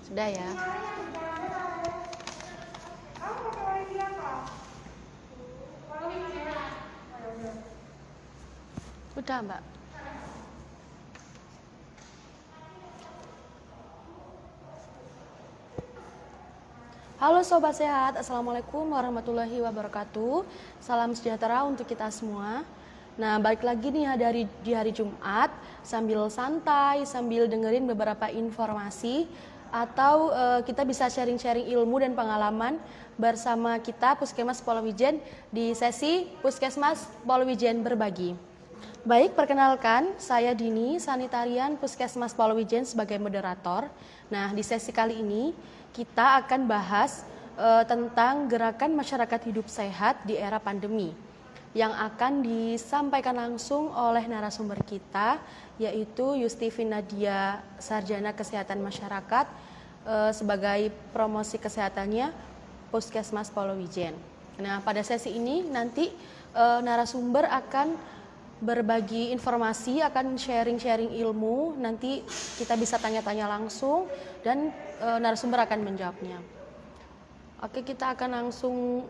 Sudah ya. Sudah, Mbak. Halo Sobat Sehat, Assalamualaikum warahmatullahi wabarakatuh. Salam sejahtera untuk kita semua. Nah, balik lagi nih ya di hari Jumat, sambil santai, sambil dengerin beberapa informasi, atau kita bisa sharing-sharing ilmu dan pengalaman bersama kita Puskesmas Polowijen di sesi Puskesmas Polowijen Berbagi. Baik, perkenalkan, saya Dini, sanitarian Puskesmas Polowijen sebagai moderator. Nah, di sesi kali ini kita akan bahas tentang gerakan masyarakat hidup sehat di era pandemi yang akan disampaikan langsung oleh narasumber kita, yaitu Yustifi Nadia, Sarjana Kesehatan Masyarakat sebagai promosi kesehatannya Puskesmas Polowijen. Nah, pada sesi ini nanti narasumber akan berbagi informasi, akan sharing-sharing ilmu, nanti kita bisa tanya-tanya langsung dan narasumber akan menjawabnya. Oke, kita akan langsung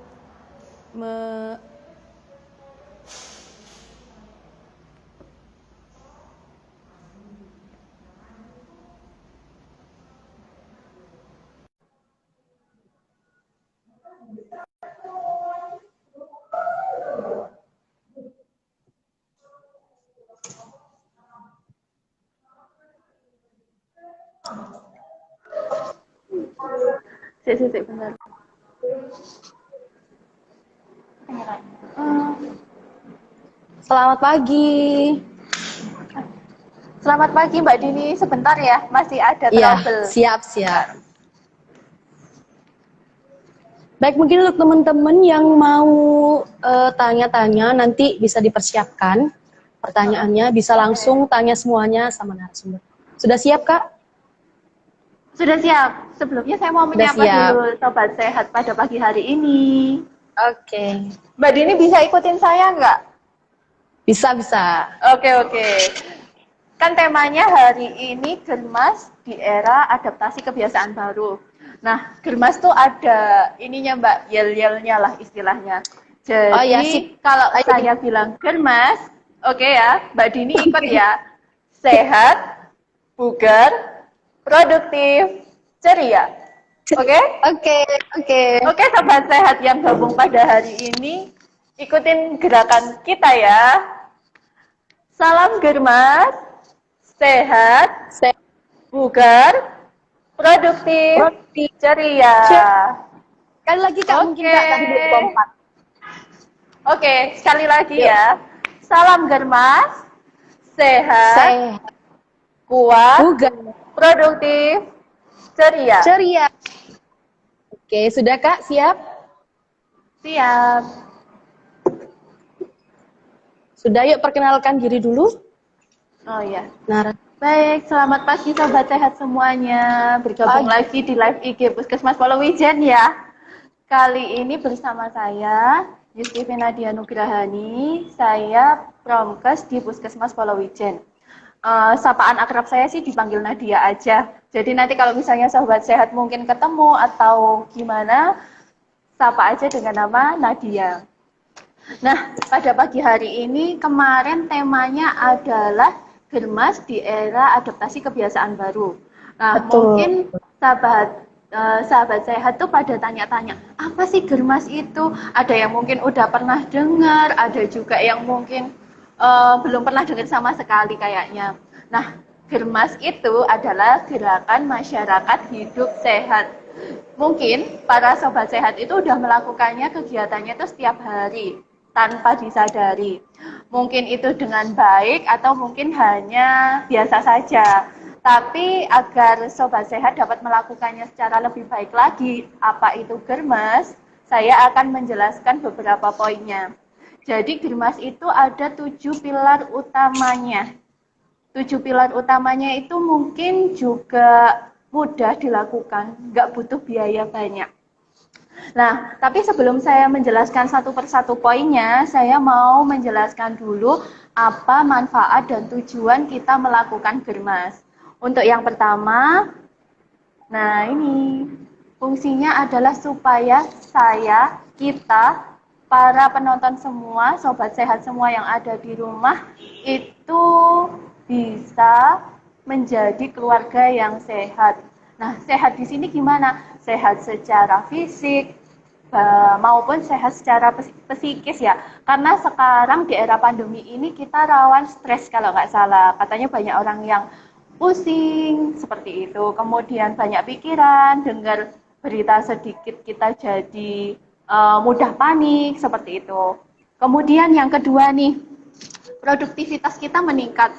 Bentar. Selamat pagi. Selamat pagi Mbak Dini, sebentar ya, masih ada Iya, trouble. siap. Baik, mungkin untuk teman-teman yang mau tanya-tanya nanti bisa dipersiapkan pertanyaannya, bisa langsung tanya semuanya sama narasumber. Sudah siap, Kak? Sudah siap. Sebelumnya saya mau menyapa dulu Sobat Sehat pada pagi hari ini. Oke. Mbak Dini bisa ikutin saya nggak? Bisa. Oke. Kan temanya hari ini Germas di era adaptasi kebiasaan baru. Nah, Germas tuh ada ininya Mbak, yel-yelnya lah istilahnya. Jadi kalau saya bilang Germas, oke ya, Mbak Dini ikut ya. Sehat, bugar, produktif, ceria. Oke? Oke, Sobat Sehat yang gabung pada hari ini, ikutin gerakan kita ya. Salam Germas, sehat, bugar, produktif, ceria. Sekali lagi Kak, mungkin Kak tadi belum kompak. Oke, sekali lagi ya. Salam Germas, sehat, kuat, bugar, produktif, ceria. Oke, sudah Kak, siap? Siap. Sudah, yuk perkenalkan diri dulu. Oh iya. Baik, selamat pagi Sobat Sehat semuanya. Bergabung lagi di live IG Puskesmas Polowijen ya. Kali ini bersama saya, Yustifi Nadia Nugrahani. Saya Promkes di Puskesmas Polowijen. Sapaan akrab saya sih dipanggil Nadia aja. Jadi nanti kalau misalnya Sobat Sehat mungkin ketemu atau gimana, sapa aja dengan nama Nadia. Nah, pada pagi hari ini kemarin temanya adalah Germas di era adaptasi kebiasaan baru. Nah, mungkin sahabat sehat tuh pada tanya-tanya, apa sih Germas itu? Ada yang mungkin udah pernah dengar, ada juga yang mungkin belum pernah dengar sama sekali kayaknya. Nah, Germas itu adalah gerakan masyarakat hidup sehat. Mungkin para sobat sehat itu udah melakukannya kegiatannya itu setiap hari tanpa disadari. Mungkin itu dengan baik atau mungkin hanya biasa saja. Tapi agar sobat sehat dapat melakukannya secara lebih baik lagi, apa itu Germas? Saya akan menjelaskan beberapa poinnya. Jadi Germas itu ada 7 pilar utamanya. 7 pilar utamanya itu mungkin juga mudah dilakukan, nggak butuh biaya banyak. Nah, tapi sebelum saya menjelaskan satu persatu poinnya, saya mau menjelaskan dulu apa manfaat dan tujuan kita melakukan Germas. Untuk yang pertama, Nah, ini fungsinya adalah supaya kita, para penonton semua, sobat sehat semua yang ada di rumah, itu bisa menjadi keluarga yang sehat. Nah, sehat di sini gimana? Sehat secara fisik, maupun sehat secara psikis ya. Karena sekarang di era pandemi ini kita rawan stres kalau nggak salah. Katanya banyak orang yang pusing seperti itu. Kemudian banyak pikiran, dengar berita sedikit kita jadi mudah panik seperti itu. Kemudian yang kedua nih, produktivitas kita meningkat.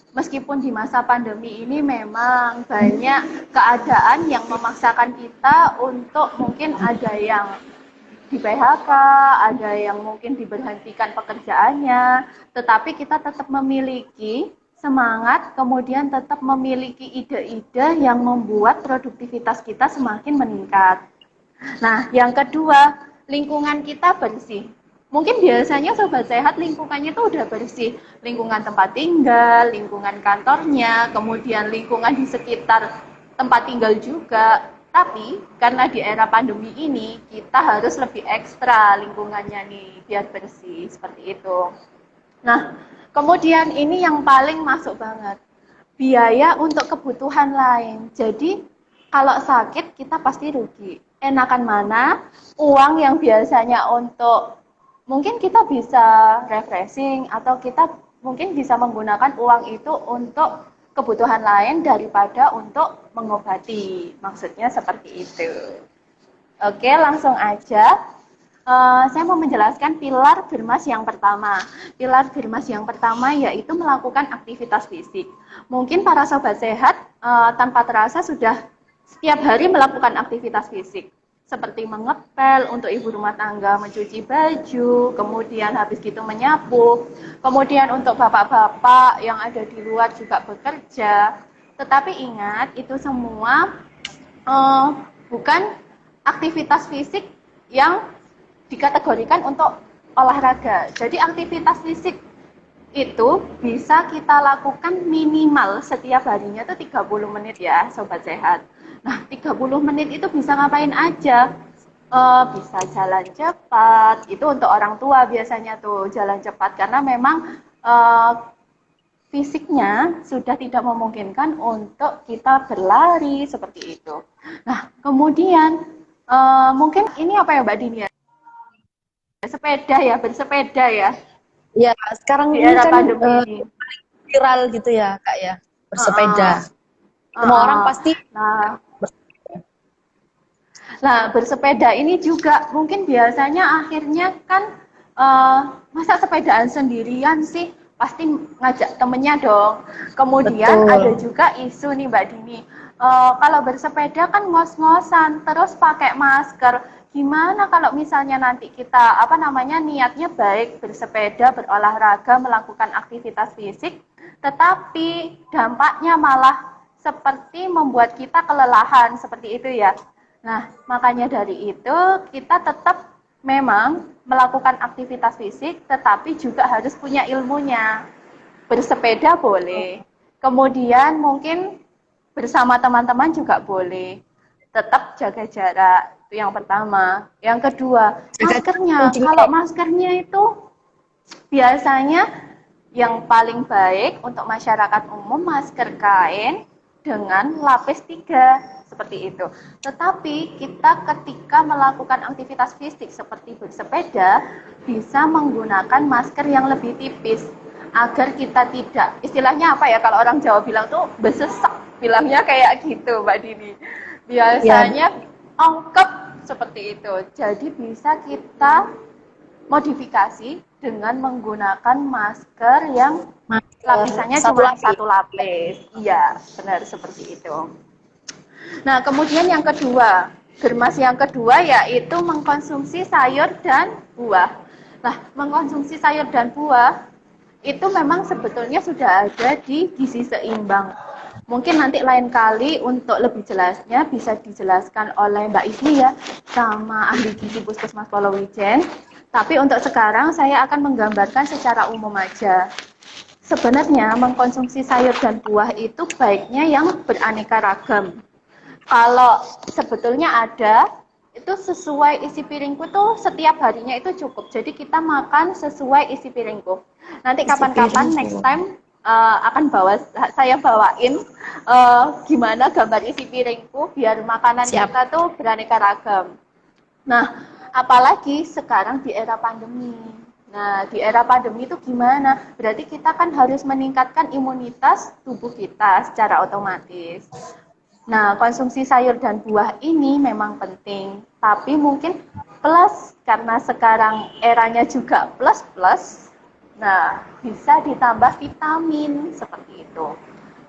Meskipun di masa pandemi ini memang banyak keadaan yang memaksakan kita untuk mungkin ada yang di PHK, ada yang mungkin diberhentikan pekerjaannya, tetapi kita tetap memiliki semangat, kemudian tetap memiliki ide-ide yang membuat produktivitas kita semakin meningkat. Nah, yang kedua, lingkungan kita bersih. Mungkin biasanya sobat sehat lingkungannya itu udah bersih. Lingkungan tempat tinggal, lingkungan kantornya, kemudian lingkungan di sekitar tempat tinggal juga. Tapi karena di era pandemi ini kita harus lebih ekstra lingkungannya nih biar bersih seperti itu. Nah, kemudian ini yang paling masuk banget. Biaya untuk kebutuhan lain. Jadi kalau sakit kita pasti rugi. Enakan mana? Uang yang biasanya untuk mungkin kita bisa refreshing atau kita mungkin bisa menggunakan uang itu untuk kebutuhan lain daripada untuk mengobati. Maksudnya seperti itu. Oke, langsung aja. Saya mau menjelaskan pilar Birmas yang pertama. Pilar Birmas yang pertama yaitu melakukan aktivitas fisik. Mungkin para sobat sehat tanpa terasa sudah setiap hari melakukan aktivitas fisik. Seperti mengepel untuk ibu rumah tangga, mencuci baju, kemudian habis gitu menyapu, kemudian untuk bapak-bapak yang ada di luar juga bekerja. Tetapi ingat, itu semua bukan aktivitas fisik yang dikategorikan untuk olahraga. Jadi aktivitas fisik itu bisa kita lakukan minimal setiap harinya itu 30 menit ya, sobat sehat. Nah, 30 menit itu bisa ngapain aja? Bisa jalan cepat, itu untuk orang tua biasanya tuh jalan cepat karena memang fisiknya sudah tidak memungkinkan untuk kita berlari seperti itu. Nah, kemudian mungkin ini apa ya Mbak Dini ya? Sepeda ya, bersepeda ya. Ya, sekarang Di ini era kan pandemi ini. viral gitu ya, Kak ya, bersepeda. Semua orang pasti Nah, bersepeda ini juga mungkin biasanya akhirnya kan masa sepedaan sendirian sih, pasti ngajak temennya dong. Kemudian betul. ada juga isu nih Mbak Dini, kalau bersepeda kan ngos-ngosan, terus pakai masker. Gimana kalau misalnya nanti kita niatnya baik bersepeda, berolahraga, melakukan aktivitas fisik, tetapi dampaknya malah seperti membuat kita kelelahan seperti itu ya. Nah, makanya dari itu kita tetap memang melakukan aktivitas fisik, tetapi juga harus punya ilmunya. Bersepeda boleh, kemudian mungkin bersama teman-teman juga boleh. Tetap jaga jarak, itu yang pertama. Yang kedua, maskernya. Kalau maskernya itu biasanya yang paling baik untuk masyarakat umum masker kain dengan lapis 3 seperti itu. Tetapi kita ketika melakukan aktivitas fisik seperti bersepeda bisa menggunakan masker yang lebih tipis agar kita tidak, istilahnya apa ya kalau orang Jawa bilang tuh besesak, bilangnya kayak gitu Mbak Dini. Biasanya ongkep seperti itu. Jadi bisa kita modifikasi dengan menggunakan masker yang lapisannya cuma satu lapis. Iya, benar seperti itu. Nah, kemudian yang kedua, Birmas yang kedua yaitu mengkonsumsi sayur dan buah. Nah, mengkonsumsi sayur dan buah itu memang sebetulnya sudah ada di gizi seimbang. Mungkin nanti lain kali untuk lebih jelasnya bisa dijelaskan oleh Mbak Ismi ya, sama ahli gizi Puskesmas Polowijen. Tapi untuk sekarang saya akan menggambarkan secara umum aja. Sebenarnya mengkonsumsi sayur dan buah itu baiknya yang beraneka ragam. Kalau sebetulnya ada, itu sesuai isi piringku tuh setiap harinya itu cukup. Jadi kita makan sesuai isi piringku. Nanti Isi kapan-kapan piringku. next time akan saya bawain gimana gambar isi piringku biar makanan Siap. kita tuh beraneka ragam. Nah, apalagi sekarang di era pandemi. Nah, di era pandemi itu gimana? Berarti kita kan harus meningkatkan imunitas tubuh kita secara otomatis. Nah, konsumsi sayur dan buah ini memang penting, tapi mungkin plus karena sekarang eranya juga plus-plus. Nah, bisa ditambah vitamin seperti itu.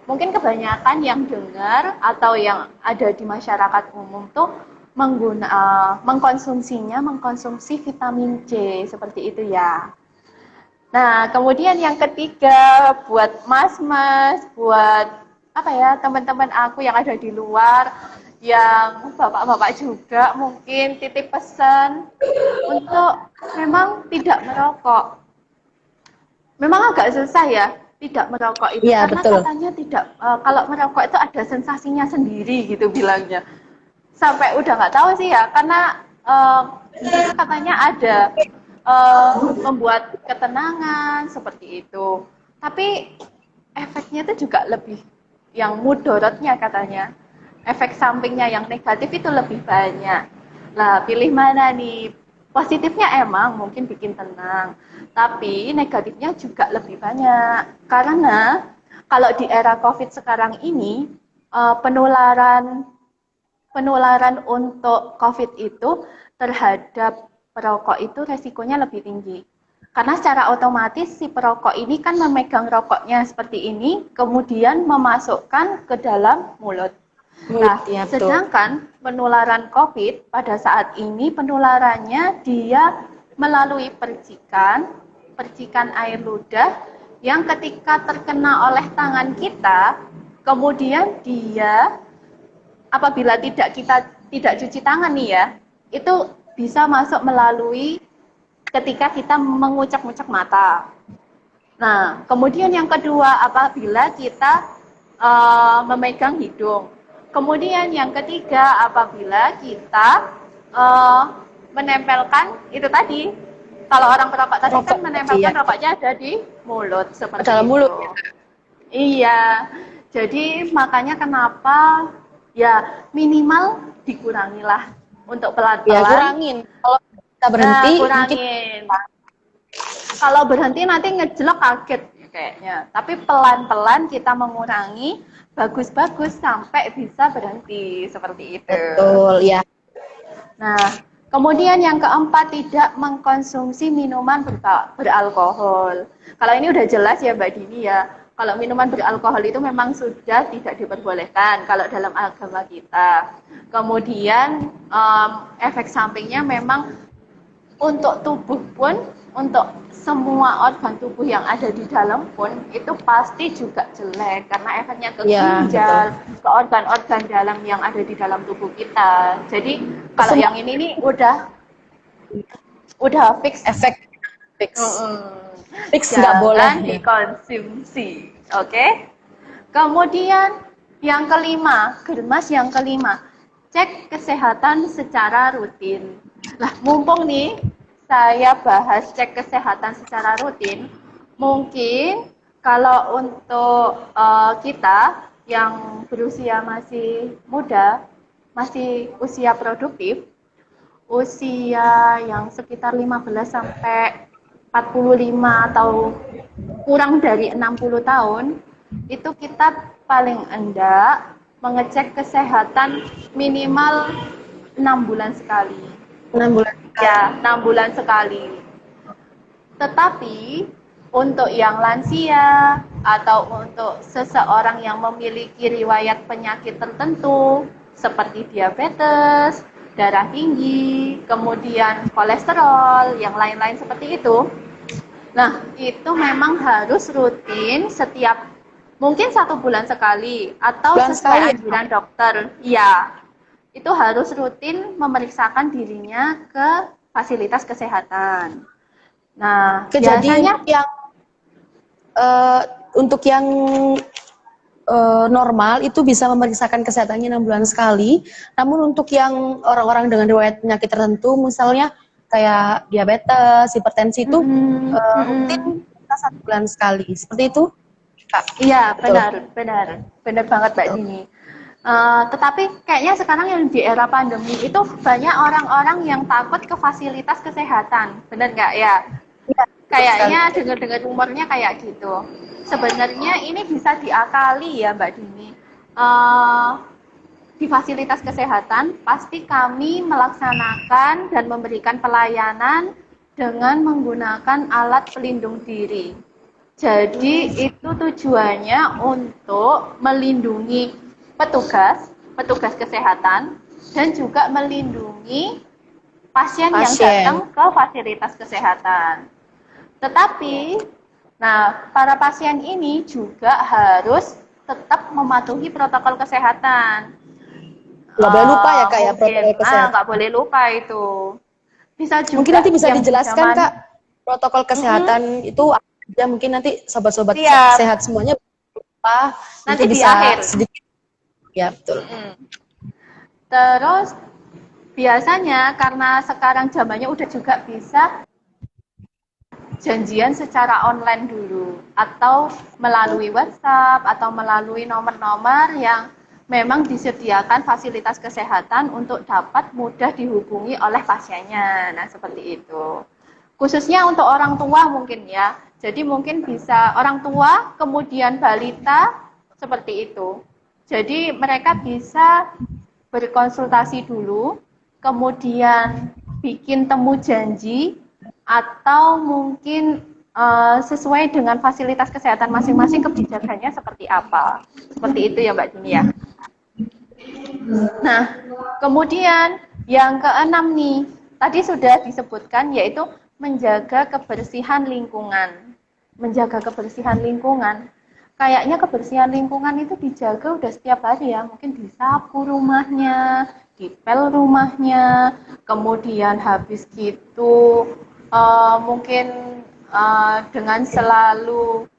Mungkin kebanyakan yang dengar atau yang ada di masyarakat umum tuh mengkonsumsi vitamin C seperti itu ya. Nah, kemudian yang ketiga buat mas-mas, buat apa ya, teman-teman aku yang ada di luar, yang bapak-bapak juga mungkin titip pesan untuk memang tidak merokok. Memang agak susah ya tidak merokok itu Iya, karena betul. katanya tidak kalau merokok itu ada sensasinya sendiri gitu bilangnya. Sampai udah nggak tahu sih ya karena di situ katanya ada membuat ketenangan seperti itu. Tapi efeknya itu juga lebih yang mudorotnya katanya. Efek sampingnya yang negatif itu lebih banyak. Nah, pilih mana nih? Positifnya emang mungkin bikin tenang, tapi negatifnya juga lebih banyak. Karena kalau di era COVID sekarang ini, penularan untuk COVID itu terhadap perokok itu resikonya lebih tinggi. Karena secara otomatis si perokok ini kan memegang rokoknya seperti ini, kemudian memasukkan ke dalam mulut. Nah, Ya, betul. sedangkan penularan COVID pada saat ini penularannya dia melalui percikan air ludah yang ketika terkena oleh tangan kita, kemudian dia apabila kita tidak cuci tangan nih ya, itu bisa masuk melalui ketika kita mengucek-ngucek mata. Nah, kemudian yang kedua apabila kita memegang hidung. Kemudian yang ketiga apabila kita menempelkan itu tadi. Kalau orang perokok tadi kan menempelkan rokoknya ada di mulut seperti dalam itu. mulut. Iya. Jadi makanya kenapa ya minimal dikurangilah untuk pelan-pelan. Ya, kurangin. Kalau kita berhenti, kurangin. Kalau berhenti nanti ngejelek kaget kayaknya. Tapi pelan-pelan kita mengurangi, bagus-bagus sampai bisa berhenti seperti itu. Betul, ya. Nah, kemudian yang keempat tidak mengkonsumsi minuman beralkohol. Kalau ini udah jelas ya Mbak Dini ya. Kalau minuman beralkohol itu memang sudah tidak diperbolehkan kalau dalam agama kita. Kemudian efek sampingnya memang untuk tubuh pun, untuk semua organ tubuh yang ada di dalam pun itu pasti juga jelek karena efeknya ke ginjal, ke organ-organ dalam yang ada di dalam tubuh kita. Jadi kalau yang ini nih udah fix Efek fix. Fix nggak boleh dikonsumsi. Oke? Kemudian yang kelima, germas yang kelima, cek kesehatan secara rutin. Lah, mumpung nih saya bahas cek kesehatan secara rutin, mungkin kalau untuk kita yang berusia masih muda, masih usia produktif, usia yang sekitar 15 sampai 45 atau kurang dari 60 tahun, itu kita paling enggak mengecek kesehatan minimal 6 bulan sekali. 6 bulan. Ya, 6 bulan sekali. Tetapi untuk yang lansia atau untuk seseorang yang memiliki riwayat penyakit tertentu seperti diabetes, darah tinggi, kemudian kolesterol, yang lain-lain seperti itu. Nah, itu memang harus rutin setiap mungkin 1 bulan sekali atau sesuai anjuran dokter. Iya, itu harus rutin memeriksakan dirinya ke fasilitas kesehatan. Nah, biasanya yang untuk yang normal itu bisa memeriksakan kesehatannya 6 bulan sekali. Namun untuk yang orang-orang dengan riwayat penyakit tertentu, misalnya kayak diabetes, hipertensi itu rutin kita 1 bulan sekali. Seperti itu, Kak. Iya, Betul. benar banget Mbak Dini. Tetapi kayaknya sekarang yang di era pandemi itu banyak orang-orang yang takut ke fasilitas kesehatan, benar nggak ya? Ya, Kayaknya dengar-dengar rumornya kayak gitu. Sebenarnya ini bisa diakali ya Mbak Dini. Di fasilitas kesehatan pasti kami melaksanakan dan memberikan pelayanan dengan menggunakan alat pelindung diri. Jadi itu tujuannya untuk melindungi petugas kesehatan dan juga melindungi pasien yang datang ke fasilitas kesehatan. Tetapi, para pasien ini juga harus tetap mematuhi protokol kesehatan. Nggak boleh lupa ya Kak ya protokol kesehatan. Nggak boleh lupa itu. Bisa juga. Mungkin nanti bisa dijelaskan Kak protokol kesehatan itu ya mungkin nanti sobat-sobat sehat semuanya lupa. Nanti bisa di akhir. Sedikit. Ya betul. Terus biasanya karena sekarang zamannya udah juga bisa janjian secara online dulu atau melalui WhatsApp atau melalui nomor-nomor yang memang disediakan fasilitas kesehatan untuk dapat mudah dihubungi oleh pasiennya. Nah, seperti itu. Khususnya untuk orang tua mungkin ya. Jadi mungkin bisa orang tua, kemudian balita, seperti itu. Jadi mereka bisa berkonsultasi dulu, kemudian bikin temu janji, atau mungkin sesuai dengan fasilitas kesehatan masing-masing kebijakannya seperti apa. Seperti itu ya Mbak Dini ya. Nah, kemudian yang keenam nih, tadi sudah disebutkan yaitu menjaga kebersihan lingkungan. Menjaga kebersihan lingkungan. Kayaknya kebersihan lingkungan itu dijaga udah setiap hari ya. Mungkin disapu rumahnya, dipel rumahnya, kemudian habis gitu mungkin dengan selalu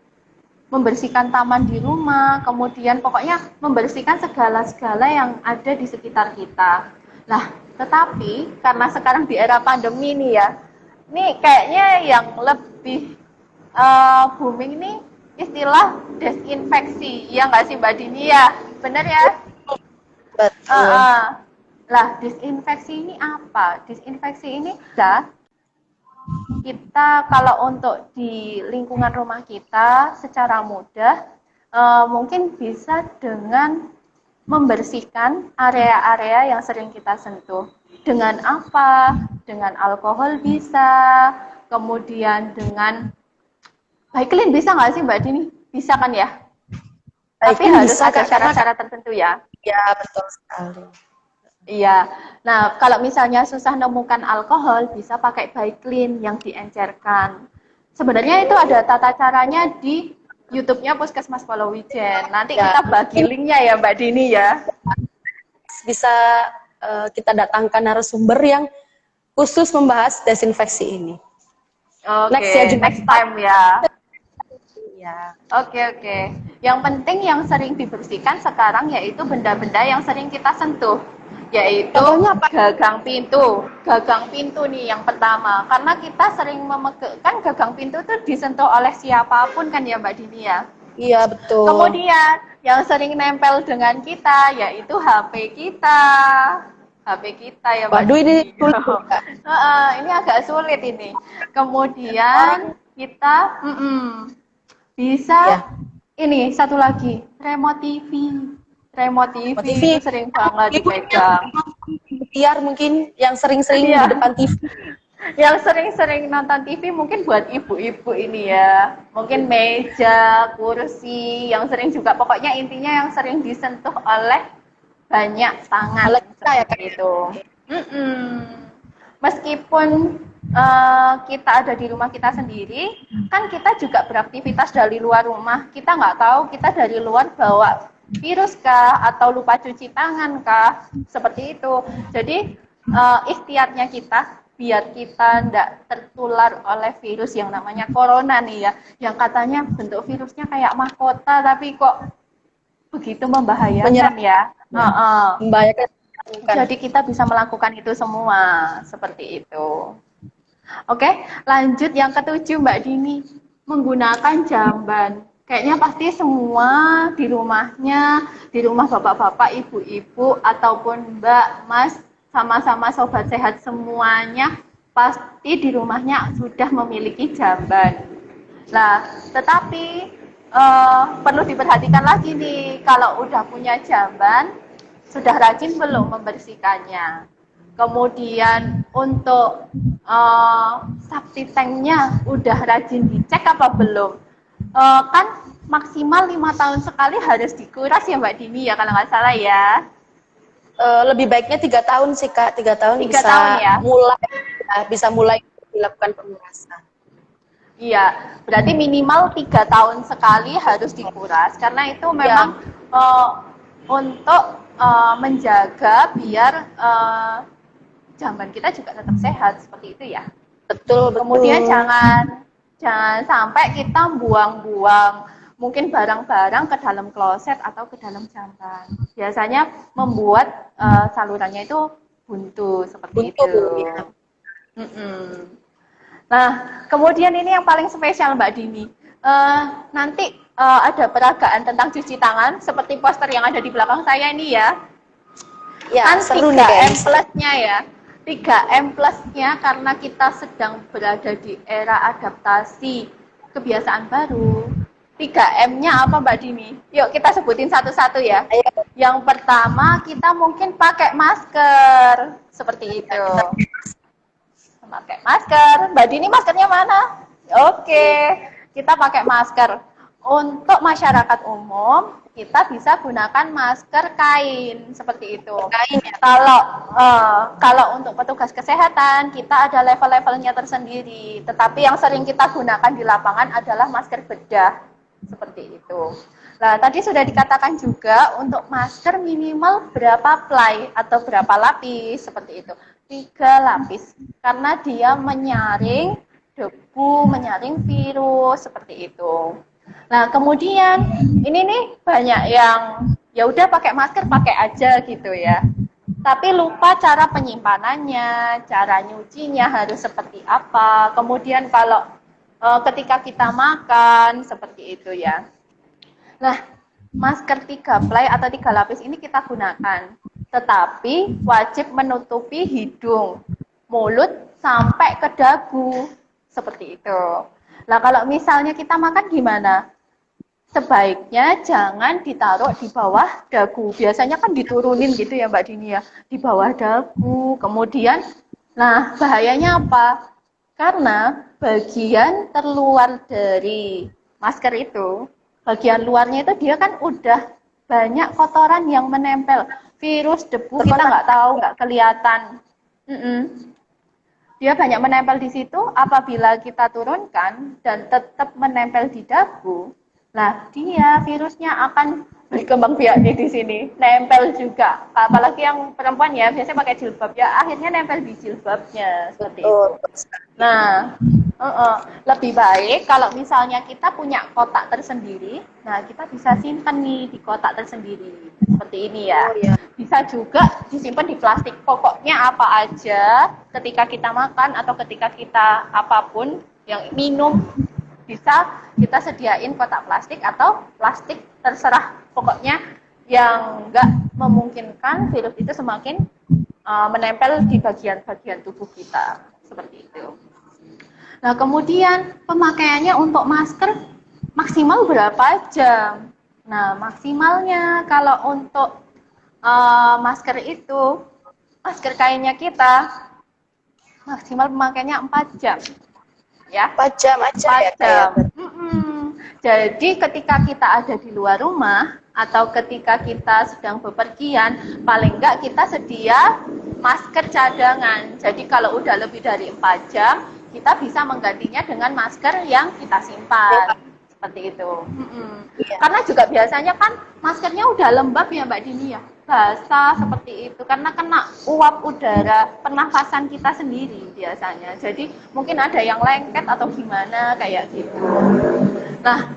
membersihkan taman di rumah, kemudian pokoknya membersihkan segala-segala yang ada di sekitar kita. Nah, tetapi karena sekarang di era pandemi nih ya, ini kayaknya yang lebih booming nih istilah desinfeksi, ya nggak sih Mbak Dini ya? Bener ya? Betul. Lah, disinfeksi ini apa? Disinfeksi ini kita kalau untuk di lingkungan rumah kita secara mudah mungkin bisa dengan membersihkan area-area yang sering kita sentuh. Dengan apa? Dengan alkohol bisa, kemudian dengan Baiklin bisa nggak sih Mbak Dini? Bisa kan ya? Tapi harus ada syarat-syarat tertentu ya. Ya, betul sekali. Iya. Nah, kalau misalnya susah nemukan alkohol, bisa pakai Baiklin yang diencerkan. Sebenarnya itu ada tata caranya di YouTube-nya Puskesmas Polowijen. Nanti kita bagi linknya ya Mbak Dini ya. Bisa kita datangkan narasumber yang khusus membahas desinfeksi ini. Oke, next time ya. Ya. Oke. Yang penting yang sering dibersihkan sekarang yaitu benda-benda yang sering kita sentuh. Yaitu gagang pintu. Gagang pintu nih yang pertama. Karena kita sering kan gagang pintu itu disentuh oleh siapapun kan ya Mbak Dini ya. Iya, betul. Kemudian yang sering nempel dengan kita yaitu HP kita. HP kita ya Mbak. Waduh, ini sulit. Ini agak sulit ini. Kemudian kita bisa ini satu lagi, remote TV. Remote TV itu sering banget dipegang. Biar mungkin yang sering-sering di depan TV. Yang sering-sering nonton TV mungkin buat ibu-ibu ini ya. Mungkin meja, kursi, yang sering juga pokoknya intinya yang sering disentuh oleh banyak tangan seperti itu. Meskipun kita ada di rumah kita sendiri, kan kita juga beraktivitas dari luar rumah. Kita nggak tahu kita dari luar bawa virus kah atau lupa cuci tangan kah, seperti itu. Jadi ikhtiarnya kita biar kita tidak tertular oleh virus yang namanya corona nih ya, yang katanya bentuk virusnya kayak mahkota tapi kok begitu membahayakan ya. Membahayakan. Jadi kita bisa melakukan itu semua seperti itu. Oke, lanjut yang ketujuh Mbak Dini, menggunakan jamban. Kayaknya pasti semua di rumahnya, di rumah bapak-bapak, ibu-ibu, ataupun Mbak, Mas, sama-sama sobat sehat semuanya, pasti di rumahnya sudah memiliki jamban. Nah, tetapi perlu diperhatikan lagi nih, kalau udah punya jamban, sudah rajin belum membersihkannya? Kemudian untuk septic tanknya udah rajin dicek apa belum? Kan maksimal 5 tahun sekali harus dikuras ya Mbak Dini ya kalau nggak salah ya. Lebih baiknya 3 tahun sih Kak, 3 tahun 3 tahun ya? Bisa mulai dilakukan pengurasan. Iya, berarti minimal 3 tahun sekali harus dikuras karena itu memang untuk menjaga biar jamban kita juga tetap sehat seperti itu ya. Betul. Kemudian jangan sampai kita buang-buang mungkin barang-barang ke dalam kloset atau ke dalam jamban. Biasanya membuat salurannya itu buntu seperti itu. Ya. Nah, kemudian ini yang paling spesial Mbak Dini. Nanti ada peragaan tentang cuci tangan seperti poster yang ada di belakang saya ini ya. Ya, kan seru 3M plusnya ya. 3M plusnya karena kita sedang berada di era adaptasi kebiasaan baru. 3M-nya apa Mbak Dini? Yuk kita sebutin satu-satu ya. Ayo. Yang pertama kita mungkin pakai masker. Seperti itu. Pakai masker. Mbak Dini maskernya mana? Oke, kita pakai masker. Untuk masyarakat umum, kita bisa gunakan masker kain seperti itu. Kain ya. Kalau untuk petugas kesehatan, kita ada level-levelnya tersendiri. Tetapi yang sering kita gunakan di lapangan adalah masker bedah seperti itu. Nah, tadi sudah dikatakan juga untuk masker minimal berapa ply atau berapa lapis seperti itu. 3 lapis karena dia menyaring debu, menyaring virus seperti itu. Nah, kemudian ini nih banyak yang ya udah pakai masker pakai aja gitu ya. Tapi lupa cara penyimpanannya, cara nyucinya harus seperti apa. Kemudian kalau ketika kita makan seperti itu ya. Nah, masker 3 ply atau 3 lapis ini kita gunakan. Tetapi wajib menutupi hidung, mulut sampai ke dagu. Seperti itu. Nah, kalau misalnya kita makan gimana? Sebaiknya jangan ditaruh di bawah dagu. Biasanya kan diturunin gitu ya Mbak Dini ya. Di bawah dagu. Kemudian, nah bahayanya apa? Karena bagian terluar dari masker itu, bagian luarnya itu dia kan udah banyak kotoran yang menempel. Virus, debu kita nggak tahu, nggak kelihatan. Dia banyak menempel di situ, apabila kita turunkan dan tetap menempel di dagu, nah dia virusnya akan berkembang biak di sini, nempel juga. Apalagi yang perempuan ya, biasanya pakai jilbab ya, akhirnya nempel di jilbabnya seperti itu. Nah, lebih baik kalau misalnya kita punya kotak tersendiri, nah kita bisa simpan nih di kotak tersendiri seperti ini ya. Bisa juga disimpan di plastik. Pokoknya apa aja ketika kita makan atau ketika kita apapun yang minum bisa kita sediain kotak plastik atau plastik terserah. Pokoknya yang enggak memungkinkan virus itu semakin menempel di bagian-bagian tubuh kita seperti itu. Nah, kemudian pemakaiannya untuk masker maksimal berapa jam? Nah, maksimalnya kalau untuk masker itu, masker kainnya kita maksimal pemakaiannya 4 jam. Ya, 4 jam aja 4 jam. Jadi ketika kita ada di luar rumah atau ketika kita sedang bepergian, paling enggak kita sedia masker cadangan. Jadi kalau udah lebih dari 4 jam, kita bisa menggantinya dengan masker yang kita simpan. Seperti itu. Karena juga biasanya kan maskernya udah lembab ya Mbak Dini ya. Basah seperti itu karena kena uap udara pernafasan kita sendiri biasanya. Jadi mungkin ada yang lengket atau gimana kayak gitu. Nah,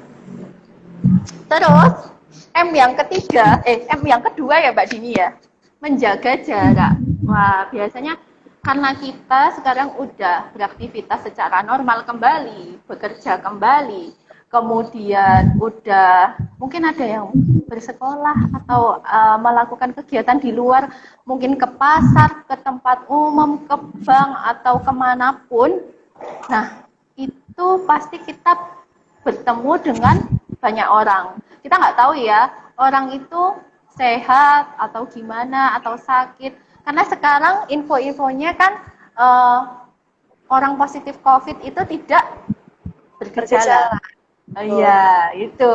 terus M yang ketiga, M yang kedua ya Mbak Dini ya, menjaga jarak. Wah, biasanya karena kita sekarang udah beraktivitas secara normal kembali, bekerja kembali, kemudian udah mungkin ada yang bersekolah atau melakukan kegiatan di luar, mungkin ke pasar, ke tempat umum, ke bank atau kemanapun. Nah, itu pasti kita bertemu dengan banyak orang. Kita nggak tahu ya, orang itu sehat atau gimana, atau sakit. Karena sekarang info-infonya kan orang positif COVID itu tidak bergejala. Iya, itu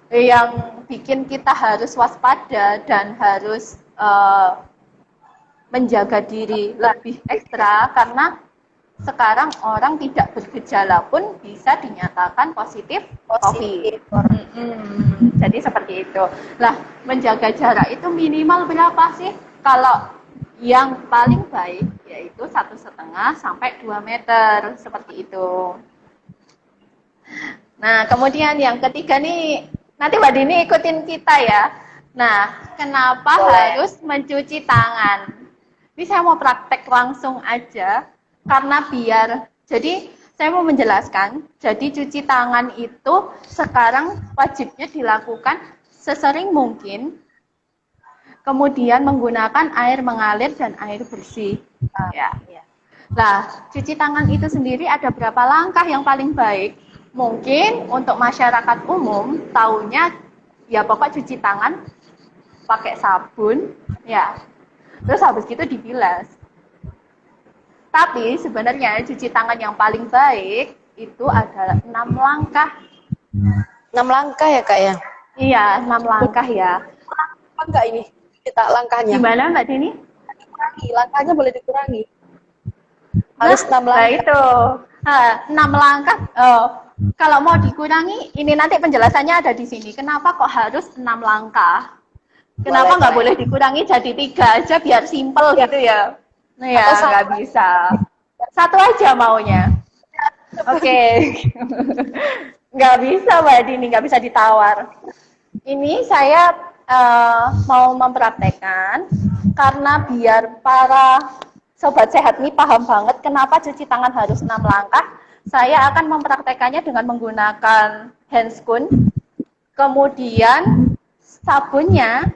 yang bikin kita harus waspada dan harus menjaga diri lebih ekstra, karena sekarang orang tidak bergejala pun bisa dinyatakan positif COVID. Jadi seperti itu. Lah, menjaga jarak itu minimal berapa sih? Kalau yang paling baik yaitu 1,5 sampai 2 meter, seperti itu. Nah, kemudian yang ketiga nih, nanti Mbak Dini ikutin kita ya. Nah, kenapa harus mencuci tangan? Ini saya mau praktek langsung aja, karena jadi saya mau menjelaskan, jadi cuci tangan itu sekarang wajibnya dilakukan sesering mungkin, kemudian menggunakan air mengalir dan air bersih. Ya. Nah, cuci tangan itu sendiri ada berapa langkah yang paling baik? Mungkin untuk masyarakat umum taunya ya pokok cuci tangan pakai sabun, ya. Terus habis itu dibilas. Tapi sebenarnya cuci tangan yang paling baik itu adalah 6 langkah. 6 langkah ya Kak ya? Iya, 6 langkah ya. Apa enggak ini kita langkahnya? Gimana Mbak Dini? Langkahnya boleh dikurangi. Harus 6 langkah. Nah itu, 6 langkah. Kalau mau dikurangi, ini nanti penjelasannya ada di sini. Kenapa kok harus 6 langkah? Kenapa nggak boleh dikurangi jadi 3 aja biar simple gitu ya? Nah ya, nggak bisa. 1 aja maunya. Oke. Nggak bisa Mbak Dini, nggak bisa ditawar. Ini saya mau mempraktekkan, karena biar para sobat sehat ini paham banget kenapa cuci tangan harus 6 langkah. Saya akan mempraktekannya dengan menggunakan handscoon, kemudian sabunnya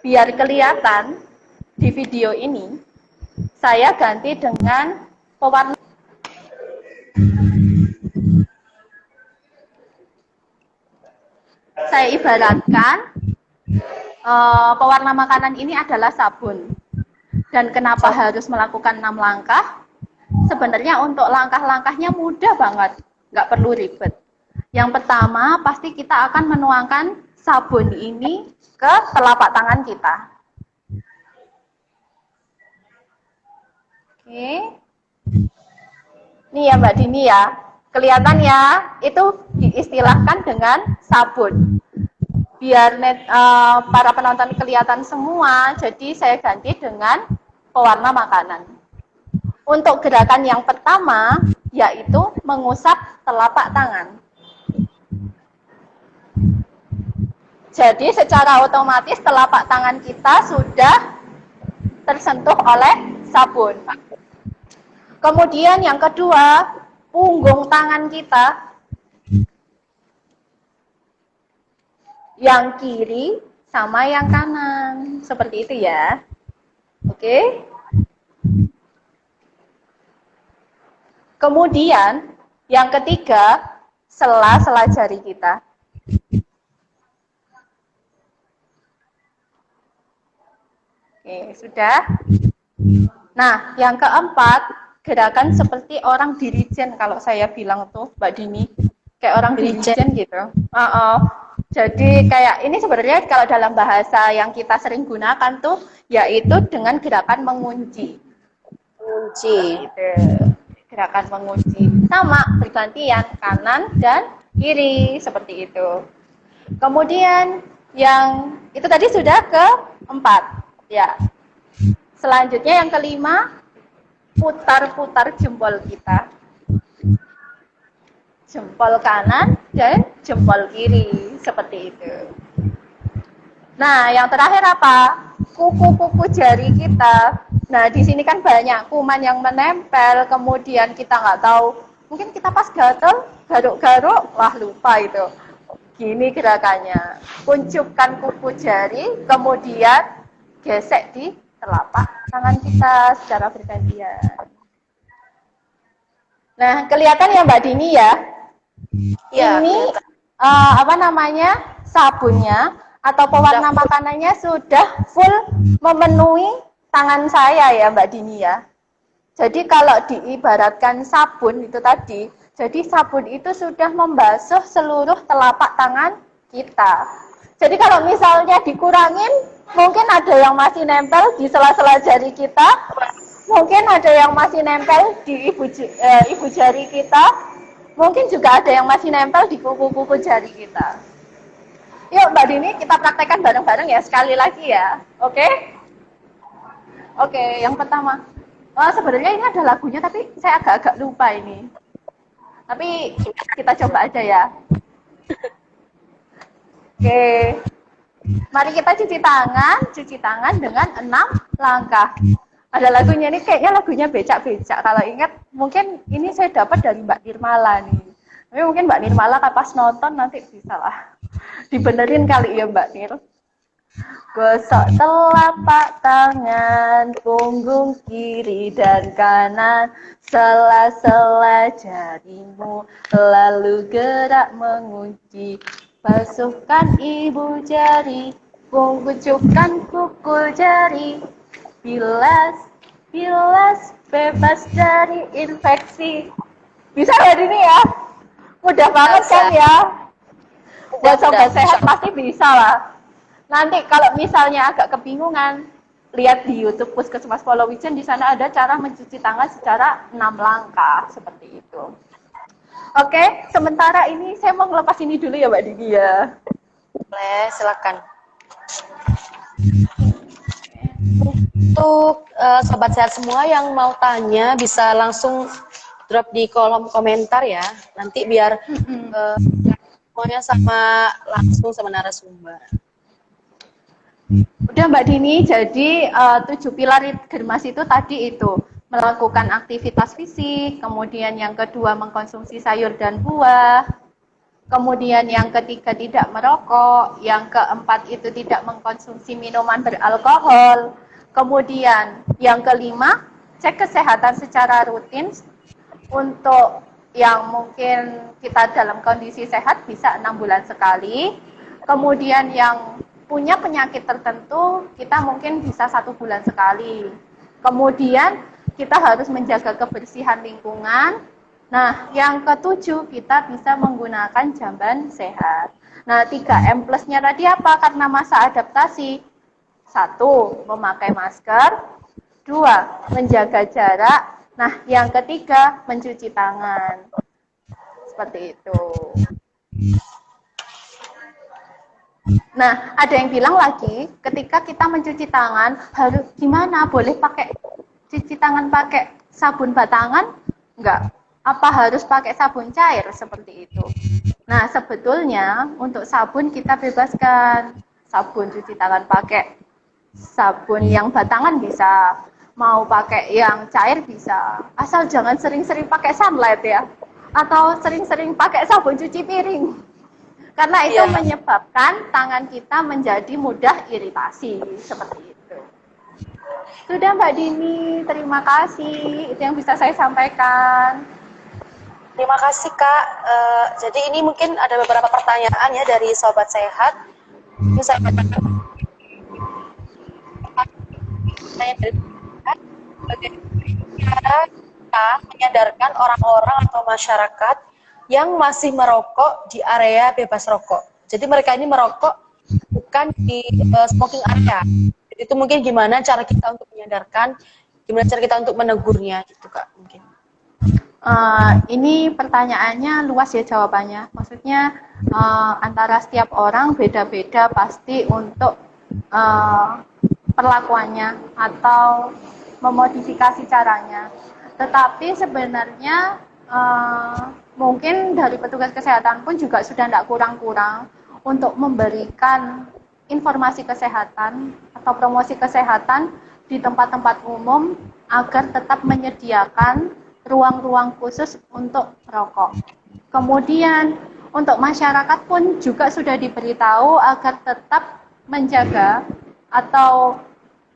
biar kelihatan di video ini, saya ganti dengan pewarna. Saya ibaratkan pewarna makanan ini adalah sabun. Dan kenapa harus melakukan 6 langkah? Sebenarnya untuk langkah-langkahnya mudah banget, nggak perlu ribet. Yang pertama, pasti kita akan menuangkan sabun ini ke telapak tangan kita. Oke. Nih ya Mbak Dini ya, kelihatan ya, itu diistilahkan dengan sabun. Biar para penonton kelihatan semua, jadi saya ganti dengan pewarna makanan. Untuk gerakan yang pertama, yaitu mengusap telapak tangan. Jadi secara otomatis telapak tangan kita sudah tersentuh oleh sabun. Kemudian yang kedua, punggung tangan kita yang kiri sama yang kanan, seperti itu ya. Oke. Kemudian yang ketiga, sela-sela jari kita. Oke, sudah. Nah, yang keempat, gerakan seperti orang dirijen, kalau saya bilang tuh Mbak Dini, kayak orang dirijen gitu. Jadi kayak ini sebenarnya kalau dalam bahasa yang kita sering gunakan tuh, yaitu dengan gerakan mengunci. Mengunci. Gitu. Gerakan mengunci. Sama, bergantian kanan dan kiri, seperti itu. Kemudian yang itu tadi sudah keempat. Ya. Selanjutnya yang kelima, putar-putar jempol kita. Jempol kanan dan jempol kiri, seperti itu. Nah, yang terakhir apa? Kuku-kuku jari kita. Nah, di sini kan banyak kuman yang menempel, kemudian kita nggak tahu. Mungkin kita pas gatel, garuk-garuk, wah lupa itu. Gini gerakannya. Kuncupkan kuku jari, kemudian gesek di telapak tangan kita secara bergantian. Nah, kelihatan ya Mbak Dini ya? Iya, Ini kelihatan. apa namanya, sabunnya atau pewarna makanannya sudah full memenuhi tangan saya ya Mbak Dini ya. Jadi kalau diibaratkan sabun itu tadi, jadi sabun itu sudah membasuh seluruh telapak tangan kita. Jadi kalau misalnya dikurangin, mungkin ada yang masih nempel di sela-sela jari kita, mungkin ada yang masih nempel di ibu jari kita, mungkin juga ada yang masih nempel di kuku-kuku jari kita. Yuk Mbak Dini, kita praktekkan bareng-bareng ya sekali lagi ya. Oke? Oke, yang pertama. Sebenarnya ini ada lagunya tapi saya agak-agak lupa ini. Tapi kita coba aja ya. Oke. Mari kita cuci tangan dengan 6 langkah. Ada lagunya ini, kayaknya lagunya becak-becak. Kalau ingat, mungkin ini saya dapat dari Mbak Nirmala nih. Tapi mungkin Mbak Nirmala pas nonton nanti bisa lah dibenerin kali ya Mbak Nir. Gosok telapak tangan, punggung kiri dan kanan, sela-sela jarimu, lalu gerak mengunci. Basuhkan ibu jari, kucupkan kuku jari, bilas, bilas, bebas dari infeksi. Bisa Mbak Dini ya? Mudah banget kan ya? Buat sobat sehat pasti bisa lah. Nanti kalau misalnya agak kebingungan, lihat di YouTube Puskesmas Polowijen, di sana ada cara mencuci tangan secara 6 langkah seperti itu. Oke, sementara ini saya mau ngelepas ini dulu ya Mbak Didi ya. Boleh, silakan. Untuk sobat sehat semua yang mau tanya bisa langsung drop di kolom komentar ya. Nanti biar semuanya sama langsung sama narasumber. Udah Mbak Dini, jadi 7 pilar Germas itu tadi itu melakukan aktivitas fisik, kemudian yang kedua mengkonsumsi sayur dan buah, kemudian yang ketiga tidak merokok, yang keempat itu tidak mengkonsumsi minuman beralkohol, kemudian yang kelima cek kesehatan secara rutin. Untuk yang mungkin kita dalam kondisi sehat bisa 6 bulan sekali, kemudian yang punya penyakit tertentu kita mungkin bisa 1 bulan sekali. Kemudian kita harus menjaga kebersihan lingkungan. Nah, yang ketujuh kita bisa menggunakan jamban sehat. Nah, 3M plusnya tadi apa? Karena masa adaptasi. 1, memakai masker. 2, menjaga jarak. Nah, yang ketiga mencuci tangan. Seperti itu. Nah, ada yang bilang lagi, ketika kita mencuci tangan, harus gimana? Boleh pakai cuci tangan pakai sabun batangan? Enggak. Apa harus pakai sabun cair seperti itu? Nah, sebetulnya untuk sabun kita bebaskan. Sabun cuci tangan pakai sabun yang batangan bisa, mau pakai yang cair bisa. Asal jangan sering-sering pakai sunlight ya. Atau sering-sering pakai sabun cuci piring. Karena itu menyebabkan tangan kita menjadi mudah iritasi, seperti itu. Sudah Mbak Dini, terima kasih. Itu yang bisa saya sampaikan. Terima kasih Kak. Jadi ini mungkin ada beberapa pertanyaan ya dari Sobat Sehat. Ini saya bacakan. Bagaimana kita menyadarkan orang-orang atau masyarakat yang masih merokok di area bebas rokok. Jadi mereka ini merokok bukan di smoking area. Jadi itu mungkin gimana cara kita untuk menyadarkan, gimana cara kita untuk menegurnya gitu Kak mungkin. Ini pertanyaannya luas ya jawabannya. Maksudnya antara setiap orang beda-beda pasti untuk perlakuannya atau memodifikasi caranya. Tetapi sebenarnya mungkin dari petugas kesehatan pun juga sudah tidak kurang-kurang untuk memberikan informasi kesehatan atau promosi kesehatan di tempat-tempat umum agar tetap menyediakan ruang-ruang khusus untuk merokok. Kemudian untuk masyarakat pun juga sudah diberitahu agar tetap menjaga atau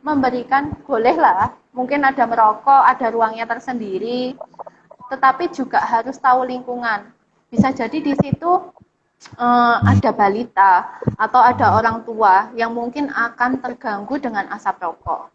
memberikan, bolehlah mungkin ada merokok, ada ruangnya tersendiri, tetapi juga harus tahu lingkungan. Bisa jadi di situ ada balita atau ada orang tua yang mungkin akan terganggu dengan asap rokok.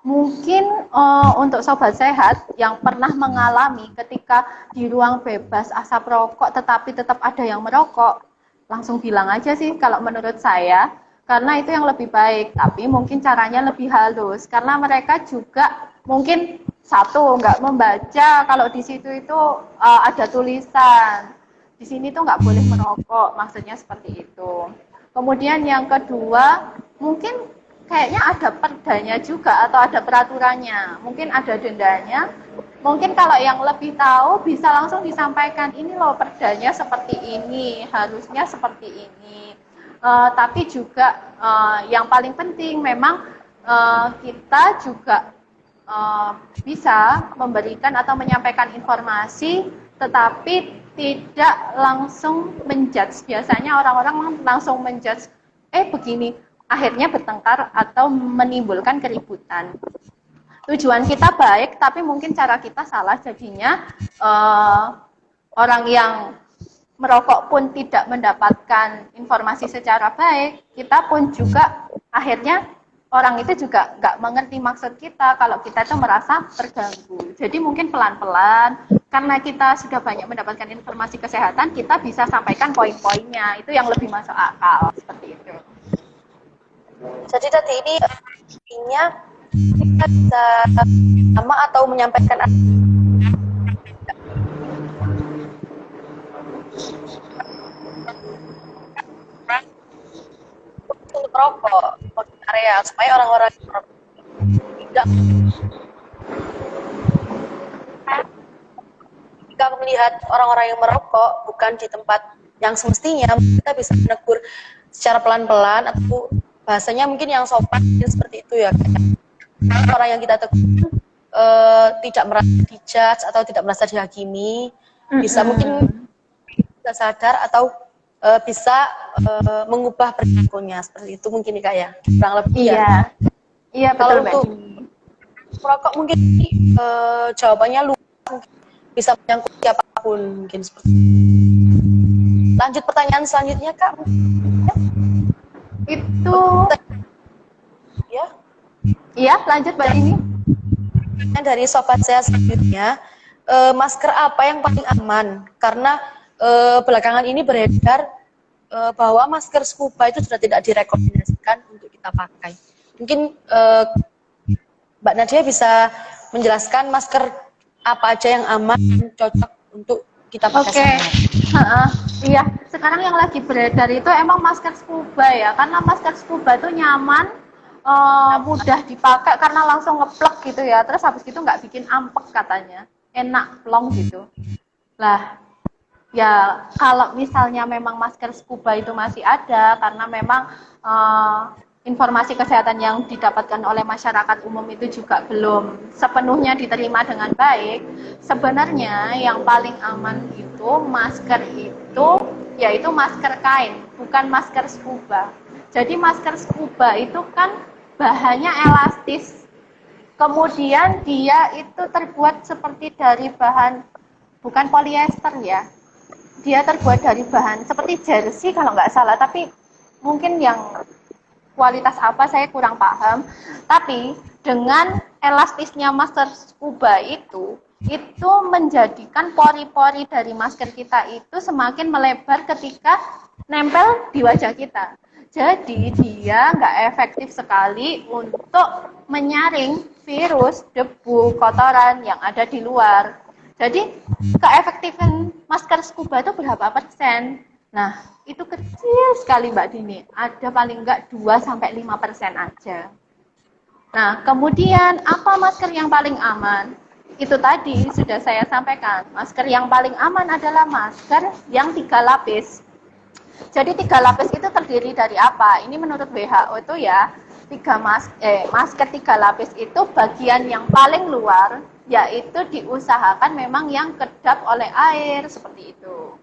Mungkin untuk sobat sehat yang pernah mengalami ketika di ruang bebas asap rokok tetapi tetap ada yang merokok, langsung bilang aja sih kalau menurut saya, karena itu yang lebih baik, tapi mungkin caranya lebih halus karena mereka juga mungkin satu nggak membaca kalau di situ itu ada tulisan di sini tuh nggak boleh merokok, maksudnya seperti itu. Kemudian yang kedua, mungkin kayaknya ada perdanya juga atau ada peraturannya, mungkin ada dendanya. Mungkin kalau yang lebih tahu bisa langsung disampaikan, ini loh perdanya seperti ini, harusnya seperti ini. Tapi juga yang paling penting memang kita juga bisa memberikan atau menyampaikan informasi tetapi tidak langsung menjudge. Biasanya orang-orang langsung menjudge, begini, akhirnya bertengkar atau menimbulkan keributan. Tujuan kita baik, tapi mungkin cara kita salah, jadinya orang yang merokok pun tidak mendapatkan informasi secara baik, kita pun juga akhirnya orang itu juga nggak mengerti maksud kita kalau kita itu merasa terganggu. Jadi mungkin pelan-pelan, karena kita sudah banyak mendapatkan informasi kesehatan, kita bisa sampaikan poin-poinnya, itu yang lebih masuk akal, seperti itu. Jadi tadi ini intinya kita bisa sama atau menyampaikan untuk merokok di area supaya orang-orang tidak jika melihat orang-orang yang merokok bukan di tempat yang semestinya, kita bisa menegur secara pelan-pelan atau bahasanya mungkin yang sopan seperti itu ya. Orang yang kita tegur tidak merasa dijudge atau tidak merasa dihakimi, bisa mungkin bisa sadar atau bisa mengubah perilakunya seperti itu mungkin Kak ya, kurang lebih ya. Iya, kalau betul, untuk merokok mungkin jawabannya luas, bisa menyangkut siapapun mungkin seperti itu. Lanjut pertanyaan selanjutnya Kak. Itu ya. Iya, lanjut Mbak Dini. Dari sobat sehat selanjutnya, masker apa yang paling aman? Karena belakangan ini beredar bahwa masker scuba itu sudah tidak direkomendasikan untuk kita pakai. Mungkin Mbak Nadia bisa menjelaskan masker apa aja yang aman dan cocok untuk kita pakai. Iya, sekarang yang lagi beredar itu emang masker scuba ya, karena masker scuba itu nyaman, mudah dipakai karena langsung ngeplek gitu ya, terus habis itu nggak bikin ampek katanya, enak, plong gitu. Lah, ya kalau misalnya memang masker scuba itu masih ada, karena memang informasi kesehatan yang didapatkan oleh masyarakat umum itu juga belum sepenuhnya diterima dengan baik, sebenarnya yang paling aman itu masker itu yaitu masker kain, bukan masker scuba. Jadi masker scuba itu kan bahannya elastis, kemudian dia itu terbuat seperti dari bahan, bukan polyester ya, dia terbuat dari bahan seperti jersey kalau nggak salah, tapi mungkin yang kualitas apa saya kurang paham. Tapi dengan elastisnya masker scuba itu menjadikan pori-pori dari masker kita itu semakin melebar ketika nempel di wajah kita. Jadi dia nggak efektif sekali untuk menyaring virus, debu, kotoran yang ada di luar. Jadi keefektifan masker scuba itu berapa persen? Nah, itu kecil sekali Mbak Dini, ada paling enggak 2-5% aja. Nah, kemudian apa masker yang paling aman? Itu tadi sudah saya sampaikan, masker yang paling aman adalah masker yang 3 lapis. Jadi 3 lapis itu terdiri dari apa? Ini menurut WHO itu ya, masker 3 lapis itu bagian yang paling luar, yaitu diusahakan memang yang kedap oleh air, seperti itu.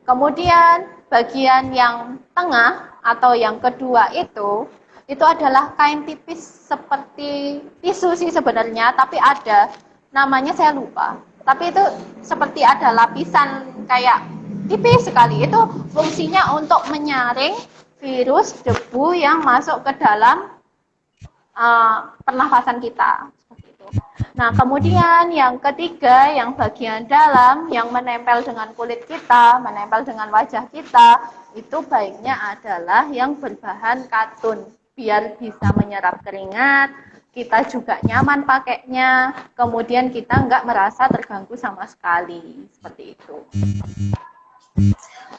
Kemudian bagian yang tengah atau yang kedua itu adalah kain tipis seperti tisu sih sebenarnya, tapi ada namanya saya lupa. Tapi itu seperti ada lapisan kayak tipis sekali. Itu fungsinya untuk menyaring virus debu yang masuk ke dalam pernafasan kita. Seperti itu. Nah, kemudian yang ketiga, yang bagian dalam, yang menempel dengan kulit kita, menempel dengan wajah kita, itu baiknya adalah yang berbahan katun, biar bisa menyerap keringat, kita juga nyaman pakainya, kemudian kita nggak merasa terganggu sama sekali, seperti itu.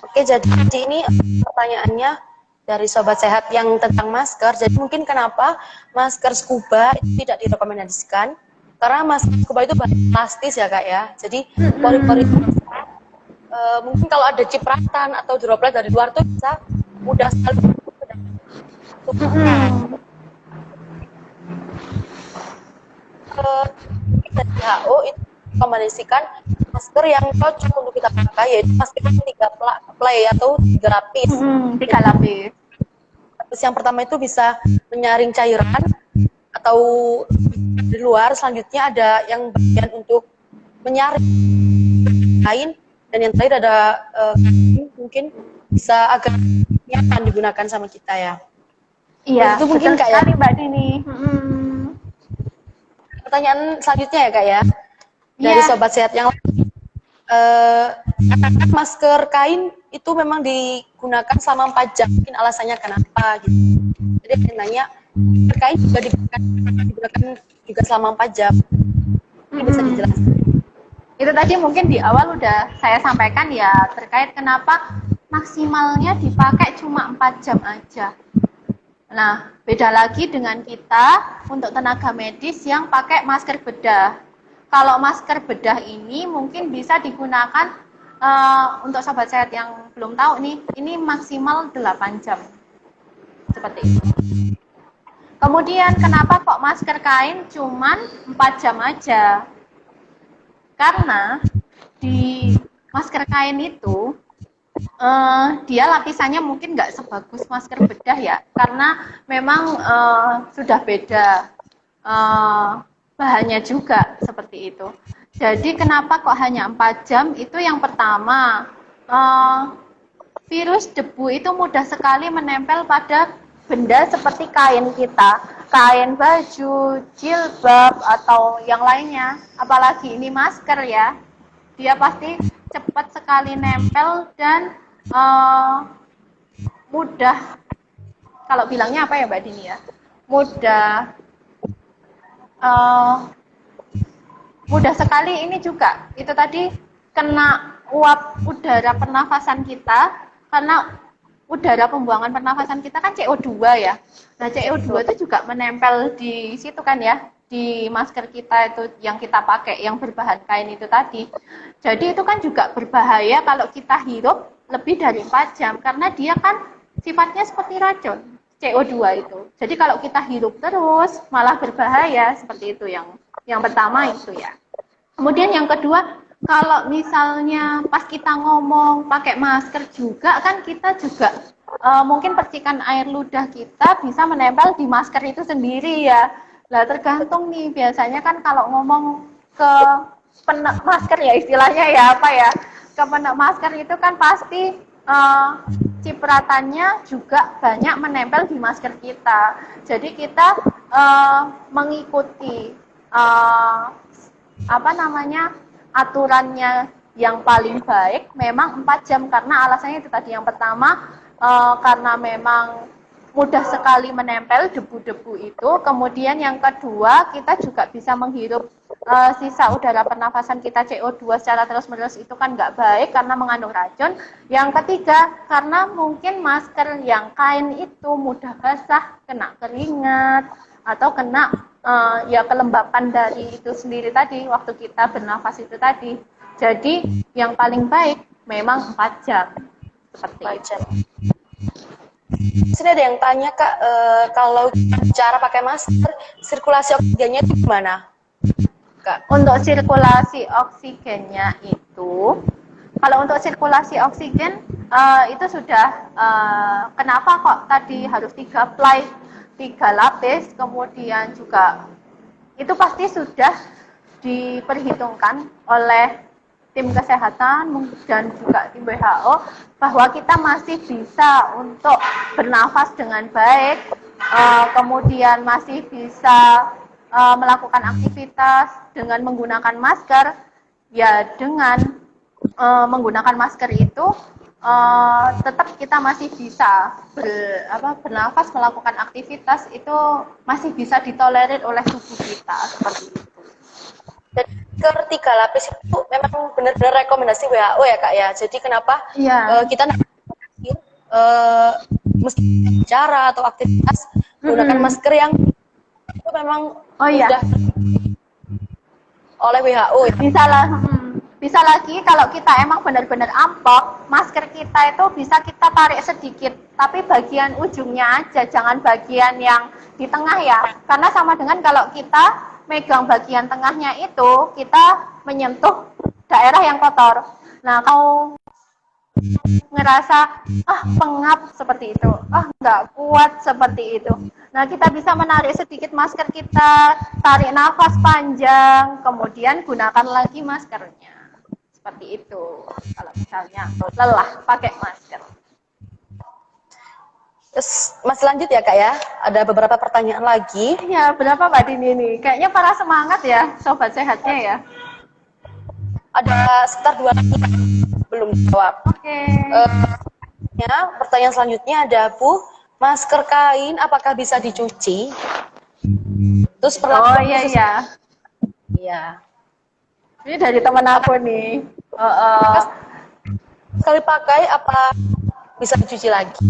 Oke, jadi ini pertanyaannya dari Sobat Sehat yang tentang masker. Jadi mungkin kenapa masker scuba itu tidak direkomendasikan? Karena masker scuba itu bahan plastis ya Kak ya. Jadi pori-pori mungkin kalau ada cipratan atau droplet dari luar tuh bisa mudah sekali dari WHO itu rekomendasikan masker yang cocok untuk kita pakai, yaitu masker 3 play atau 3 lapis. 3 lapis. Lapis yang pertama itu bisa menyaring cairan atau di luar. Selanjutnya ada yang bagian untuk menyaring kain, dan yang terakhir ada mungkin bisa agak nyaman digunakan sama kita ya. Iya, itu mungkin Kak ya, Mbak Dini. Pertanyaan selanjutnya ya Kak ya, dari Sobat Sehat yang lain. Masker kain itu memang digunakan selama 4 jam. Mungkin alasannya kenapa gitu. Jadi saya nanya, masker kain juga digunakan juga selama 4 jam. Ini bisa dijelaskan? Itu tadi mungkin di awal udah saya sampaikan ya, terkait kenapa maksimalnya dipakai cuma 4 jam aja. Nah, beda lagi dengan kita untuk tenaga medis yang pakai masker bedah. Kalau masker bedah ini mungkin bisa digunakan untuk Sobat Sehat yang belum tahu nih, ini maksimal 8 jam. Seperti itu. Kemudian kenapa kok masker kain cuman 4 jam aja? Karena di masker kain itu dia lapisannya mungkin nggak sebagus masker bedah ya, karena memang sudah beda bahannya juga, seperti itu. Jadi kenapa kok hanya 4 jam? Itu yang pertama, virus debu itu mudah sekali menempel pada benda seperti kain kita, kain baju, jilbab, atau yang lainnya. Apalagi ini masker ya, dia pasti cepat sekali nempel dan mudah, kalau bilangnya apa ya Mbak Dini ya, mudah sekali ini juga, itu tadi kena uap udara pernafasan kita, karena udara pembuangan pernafasan kita kan CO2 ya. Nah, CO2 itu juga menempel di situ kan ya, di masker kita itu yang kita pakai, yang berbahan kain itu tadi. Jadi itu kan juga berbahaya kalau kita hirup lebih dari 4 jam, karena dia kan sifatnya seperti racun, CO2 itu. Jadi kalau kita hirup terus malah berbahaya, seperti itu yang pertama itu ya. Kemudian yang kedua, kalau misalnya pas kita ngomong pakai masker juga kan kita juga mungkin percikan air ludah kita bisa menempel di masker itu sendiri ya. Lah tergantung nih, biasanya kan kalau ngomong ke penek masker ya istilahnya ya apa ya, ke penek masker itu kan pasti cipratannya juga banyak menempel di masker kita. Jadi kita mengikuti aturannya yang paling baik memang 4 jam, karena alasannya itu tadi, yang pertama karena memang mudah sekali menempel debu-debu itu, kemudian yang kedua kita juga bisa menghirup sisa udara pernafasan kita CO2 secara terus-menerus, itu kan nggak baik karena mengandung racun. Yang ketiga, karena mungkin masker yang kain itu mudah basah, kena keringat atau kena ya kelembapan dari itu sendiri tadi waktu kita bernafas itu tadi. Jadi yang paling baik memang 4 jam. seperti itu. Wajar. Sini ada yang tanya Kak, kalau cara pakai masker, sirkulasi oksigennya itu gimana? Kak. Untuk sirkulasi oksigennya itu, kalau untuk sirkulasi oksigen itu sudah kenapa kok tadi harus 3 lapis, kemudian juga itu pasti sudah diperhitungkan oleh tim kesehatan dan juga tim WHO bahwa kita masih bisa untuk bernafas dengan baik, kemudian masih bisa melakukan aktivitas dengan menggunakan masker. Ya dengan menggunakan masker itu tetap kita masih bisa bernafas, melakukan aktivitas, itu masih bisa ditolerir oleh tubuh kita seperti itu. Dan ketiga lapis itu memang benar-benar rekomendasi WHO ya Kak ya. Jadi kenapa kita mesti bicara atau aktivitas menggunakan masker yang itu memang sudah oleh WHO ya. Bisa lagi kalau kita emang benar-benar ampok, masker kita itu bisa kita tarik sedikit, tapi bagian ujungnya aja, jangan bagian yang di tengah ya. Karena sama dengan kalau kita megang bagian tengahnya itu, kita menyentuh daerah yang kotor. Nah, kalau ngerasa pengap seperti itu, nggak kuat seperti itu, nah kita bisa menarik sedikit masker kita, tarik nafas panjang, kemudian gunakan lagi maskernya. Seperti itu. Kalau misalnya lelah pakai masker. Terus masih lanjut ya Kak ya, ada beberapa pertanyaan lagi. Ya, berapa Mbak Dini nih? Kayaknya para semangat ya, sobat sehatnya ya. Ada sekitar 2 lagi belum jawab. Oke. Pertanyaan selanjutnya ada Bu, masker kain apakah bisa dicuci? Terus perlakuan khusus. Iya. Ini dari teman aku nih. Sekali pakai apa bisa dicuci lagi?